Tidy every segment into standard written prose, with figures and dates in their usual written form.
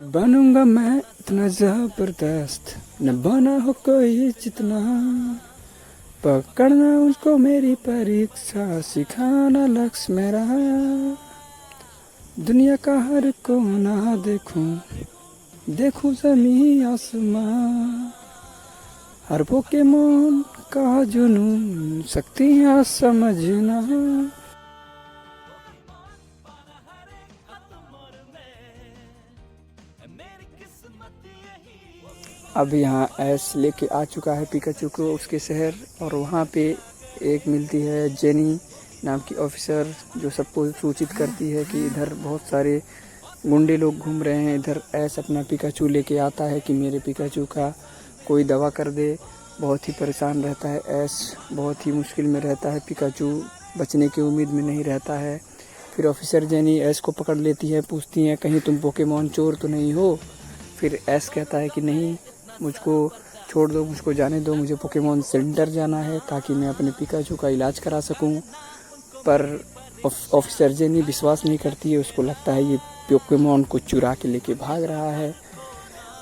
बनूंगा मैं इतना जबरदस्त, न बना हो कोई जितना, पकड़ना उसको मेरी परीक्षा, सिखाना लक्ष्य मेरा, दुनिया का हर कोना देखूं, देखूं ज़मीं आसमां, हर पोकेमॉन का जुनून, शक्तियाँ समझना। अब यहाँ ऐस लेके आ चुका है पिकाचू को उसके शहर, और वहाँ पे एक मिलती है जेनी नाम की ऑफिसर, जो सबको सूचित करती है कि इधर बहुत सारे गुंडे लोग घूम रहे हैं। इधर ऐस अपना पिकाचू लेके आता है कि मेरे पिकाचू का कोई दवा कर दे। बहुत ही परेशान रहता है ऐस, बहुत ही मुश्किल में रहता है। पिकाचू बचने की उम्मीद में नहीं रहता है। फिर ऑफिसर जेनी ऐस को पकड़ लेती है, पूछती है कहीं तुम पोकेमॉन चोर तो नहीं हो। फिर ऐस कहता है कि नहीं, मुझको छोड़ दो, मुझको जाने दो, मुझे पोकेमॉन सेंटर जाना है ताकि मैं अपने पिकाचू का इलाज करा सकूं। पर ऑफिसर जेनी विश्वास नहीं करती है, उसको लगता है ये पोकेमॉन को चुरा के लेके भाग रहा है।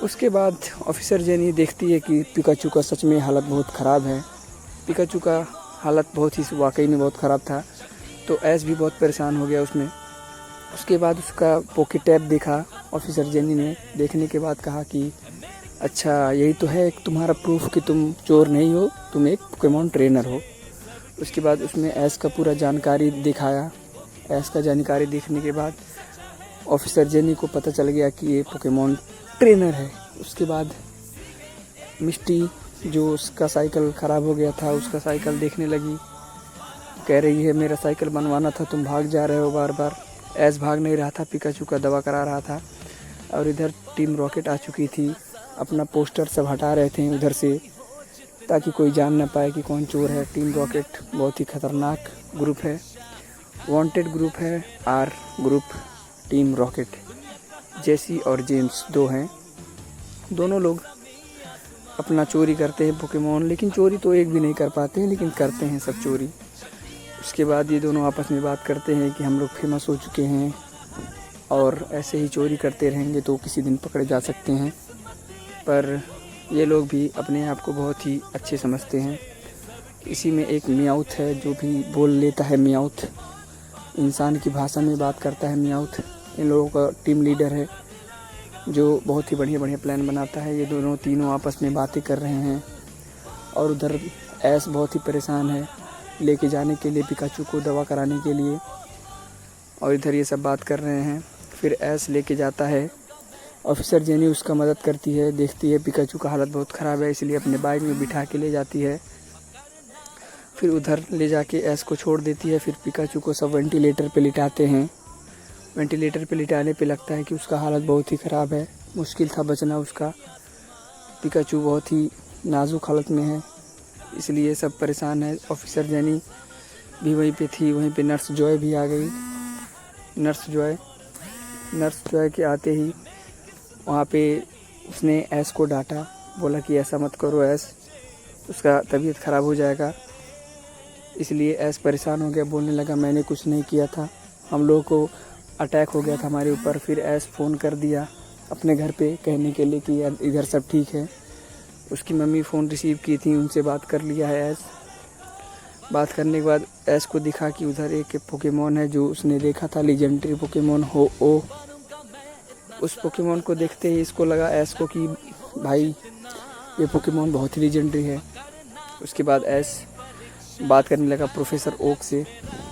उसके बाद ऑफिसर जेनी देखती है कि पिकाचू का सच में हालत बहुत ख़राब है। पिकाचू का हालत बहुत ही वाकई में बहुत ख़राब था, तो ऐस भी बहुत परेशान हो गया उसमें। उसके बाद उसका पोके टैप देखा ऑफिसर जेनी ने। देखने के बाद कहा कि अच्छा, यही तो है एक तुम्हारा प्रूफ कि तुम चोर नहीं हो, तुम एक पोकेमॉन ट्रेनर हो। उसके बाद उसमें ऐस का पूरा जानकारी दिखाया। ऐस का जानकारी देखने के बाद ऑफिसर जेनी को पता चल गया कि ये पोकेमॉन ट्रेनर है। उसके बाद मिस्टी, जो उसका साइकिल ख़राब हो गया था, उसका साइकिल देखने लगी। कह रही है मेरा साइकिल बनवाना था, तुम भाग जा रहे हो बार बार। ऐस भाग नहीं रहा था, पिकाचू का दवा करा रहा था। और इधर टीम रॉकेट आ चुकी थी, अपना पोस्टर सब हटा रहे थे उधर से ताकि कोई जान ना पाए कि कौन चोर है। टीम रॉकेट बहुत ही ख़तरनाक ग्रुप है, वांटेड ग्रुप है। R group Team Rocket. Jessie और जेम्स दो हैं, दोनों लोग अपना चोरी करते हैं पोकेमॉन, लेकिन चोरी तो एक भी नहीं कर पाते हैं, लेकिन करते हैं सब चोरी। उसके बाद ये दोनों आपस में बात करते हैं कि हम लोग फेमस हो चुके हैं और ऐसे ही चोरी करते रहेंगे तो किसी दिन पकड़े जा सकते हैं। पर ये लोग भी अपने आप को बहुत ही अच्छे समझते हैं। इसी में एक मियाउथ है जो भी बोल लेता है, मियाउथ इंसान की भाषा में बात करता है। मियाउथ इन लोगों का टीम लीडर है जो बहुत ही बढ़िया बढ़िया प्लान बनाता है। ये दोनों तीनों आपस में बातें कर रहे हैं और उधर ऐस बहुत ही परेशान है लेके जाने के लिए पिकाचू को दवा कराने के लिए, और इधर ये सब बात कर रहे हैं। फिर ऐस लेके जाता है, ऑफिसर जेनी उसका मदद करती है। देखती है पिकाचू का हालत बहुत ख़राब है, इसलिए अपने बाइक में बिठा के ले जाती है। फिर उधर ले जाके ऐस को छोड़ देती है। फिर पिकाचू को सब वेंटिलेटर पे लिटाते हैं। वेंटिलेटर पे लिटाने पे लगता है कि उसका हालत बहुत ही ख़राब है, मुश्किल था बचना उसका। पिकाचू बहुत ही नाजुक हालत में है, इसलिए सब परेशान है। ऑफिसर जेनी भी वहीं पे थी, वहीं पे नर्स जॉय भी आ गई। नर्स जॉय के आते ही वहाँ पे उसने ऐस को डांटा, बोला कि ऐसा मत करो ऐस, उसका तबीयत ख़राब हो जाएगा। इसलिए ऐस परेशान हो गया, बोलने लगा मैंने कुछ नहीं किया था, हम लोगों को अटैक हो गया था हमारे ऊपर। फिर ऐस फ़ोन कर दिया अपने घर पे कहने के लिए कि इधर सब ठीक है। उसकी मम्मी फ़ोन रिसीव की थी, उनसे बात कर लिया है ऐस। बात करने के बाद ऐस को दिखा कि उधर एक पोकेमॉन है जो उसने देखा था, लीजेंडरी पोकेमॉन हो-ओ। उस पोकेमॉन को देखते ही इसको लगा ऐस को कि भाई ये पोकेमॉन बहुत ही लीजेंडरी है। उसके बाद ऐस बात करने लगा प्रोफेसर ओक से,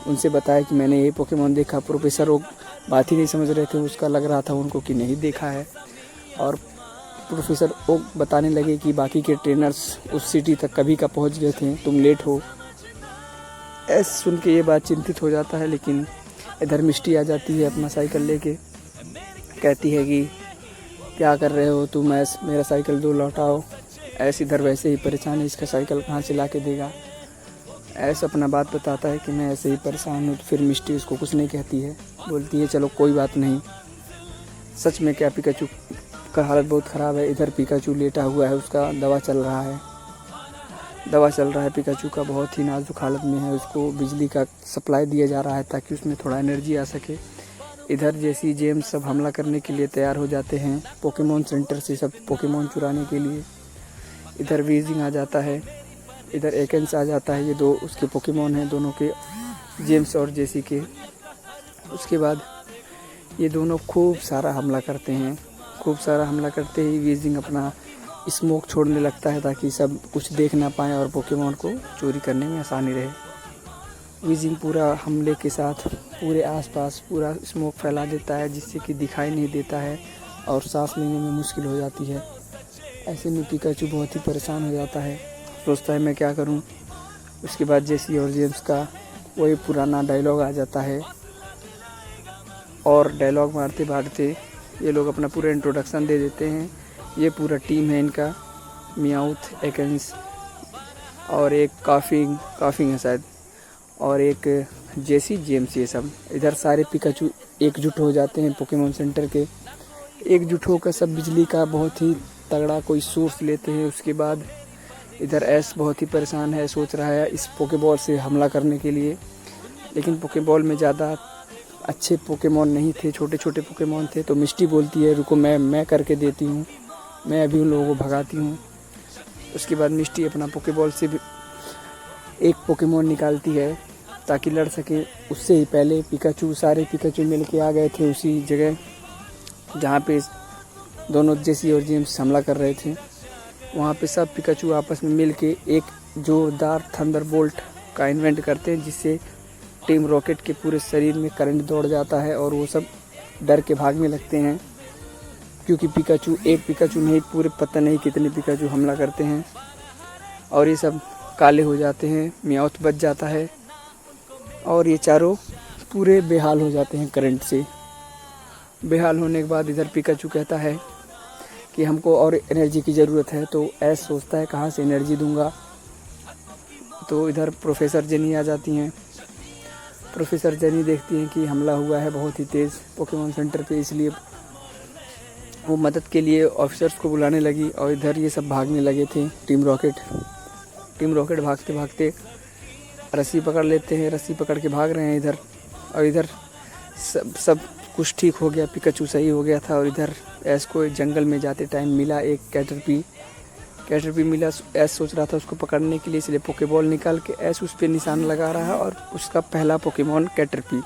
उनसे बताया कि मैंने ये पोकेमॉन देखा। प्रोफेसर ओक बात ही नहीं समझ रहे थे, उसका लग रहा था उनको कि नहीं देखा है। और प्रोफेसर ओक बताने लगे कि बाकी के ट्रेनर्स उस सिटी तक कभी का पहुंच गए थे, तुम लेट हो। ऐस सुन के ये बात चिंतित हो जाता है, लेकिन इधर मिस्टी आ जाती है अपना साइकिल लेके, कहती है कि क्या कर रहे हो तुम ऐस, मेरा साइकिल दो, लौटाओ। ऐस इधर वैसे ही परेशान है, इसका साइकिल कहाँ से ला के देगा। ऐस अपना बात बताता है कि मैं ऐसे ही परेशान हूँ। तो फिर मिस्टी उसको कुछ नहीं कहती है, बोलती है चलो कोई बात नहीं। सच में क्या पिकाचू का हालत बहुत ख़राब है। इधर पिकाचू लेटा हुआ है, उसका दवा चल रहा है। पिकाचू का बहुत ही नाजुक हालत में है, उसको बिजली का सप्लाई दिया जा रहा है ताकि उसमें थोड़ा एनर्जी आ सके। इधर जेसी जेम्स सब हमला करने के लिए तैयार हो जाते हैं पोकेमॉन सेंटर से, सब पोकेमॉन चुराने के लिए। इधर वीजिंग आ जाता है, इधर एकेंस आ जाता है, ये दो उसके पोकेमॉन हैं दोनों के, जेम्स और जेसी के। उसके बाद ये दोनों खूब सारा हमला करते हैं। खूब सारा हमला करते ही वीजिंग अपना स्मोक छोड़ने लगता है ताकि सब कुछ देख ना पाएँ और पोकेमॉन को चोरी करने में आसानी रहे। वीजिंग पूरा हमले के साथ पूरे आसपास पूरा स्मोक फैला देता है जिससे कि दिखाई नहीं देता है और सांस लेने में मुश्किल हो जाती है। ऐसे में पिकाचू बहुत ही परेशान हो जाता है, सोचता है मैं क्या करूं। उसके बाद जेसी और जेम्स का वही पुराना डायलॉग आ जाता है और डायलॉग मारते मारते ये लोग अपना पूरा इंट्रोडक्शन दे देते हैं। ये पूरा टीम है इनका, मियाउथ, एकेंस और एक काफिंग है शायद, और एक जेसी जेम्स, ये सब। इधर सारे पिकाचू एकजुट हो जाते हैं पोकेमॉन सेंटर के। एकजुट होकर सब बिजली का बहुत ही तगड़ा कोई सोर्स लेते हैं। उसके बाद इधर एस बहुत ही परेशान है, सोच रहा है इस पोकेबॉल से हमला करने के लिए, लेकिन पोकेबॉल में ज़्यादा अच्छे पोकेमॉन नहीं थे, छोटे छोटे पोकेमॉन थे। तो मिस्टी बोलती है रुको मैं करके देती हूँ, मैं अभी उन लोगों को भगाती हूँ। उसके बाद मिस्टी अपना पोकेबॉल से भी एक पोकेमॉन निकालती है ताकि लड़ सके। उससे ही पहले सारे पिकाचू मिल के आ गए थे उसी जगह जहाँ पे दोनों जेसी और जेम्स हमला कर रहे थे। वहाँ पे सब पिकाचू आपस में मिल के एक जोरदार थंडरबोल्ट का इन्वेंट करते हैं जिससे टीम रॉकेट के पूरे शरीर में करंट दौड़ जाता है और वो सब डर के भागने लगते हैं, क्योंकि एक पिकाचू नहीं, पूरे पता नहीं कितने पिकाचू हमला करते हैं और ये सब काले हो जाते हैं। मियाउथ बच जाता है और ये चारों पूरे बेहाल हो जाते हैं करंट से। बेहाल होने के बाद इधर पिकाचू कहता है कि हमको और एनर्जी की ज़रूरत है, तो ऐस सोचता है कहाँ से एनर्जी दूंगा। तो इधर प्रोफेसर जेनी आ जाती हैं। प्रोफेसर जेनी देखती हैं कि हमला हुआ है बहुत ही तेज़ पोकेमॉन सेंटर पे, इसलिए वो मदद के लिए ऑफिसर्स को बुलाने लगी और इधर ये सब भागने लगे थे। टीम रॉकेट भागते भागते रस्सी पकड़ लेते हैं, रस्सी पकड़ के भाग रहे हैं इधर। और इधर सब कुछ ठीक हो गया, पिकाचू सही हो गया था। और इधर एस को जंगल में जाते टाइम मिला एक कैटरपी मिला। एस सोच रहा था उसको पकड़ने के लिए, इसलिए पोकेबॉल निकाल के एस उस पर निशान लगा रहा है और उसका पहला पोकेमॉन कैटरपी।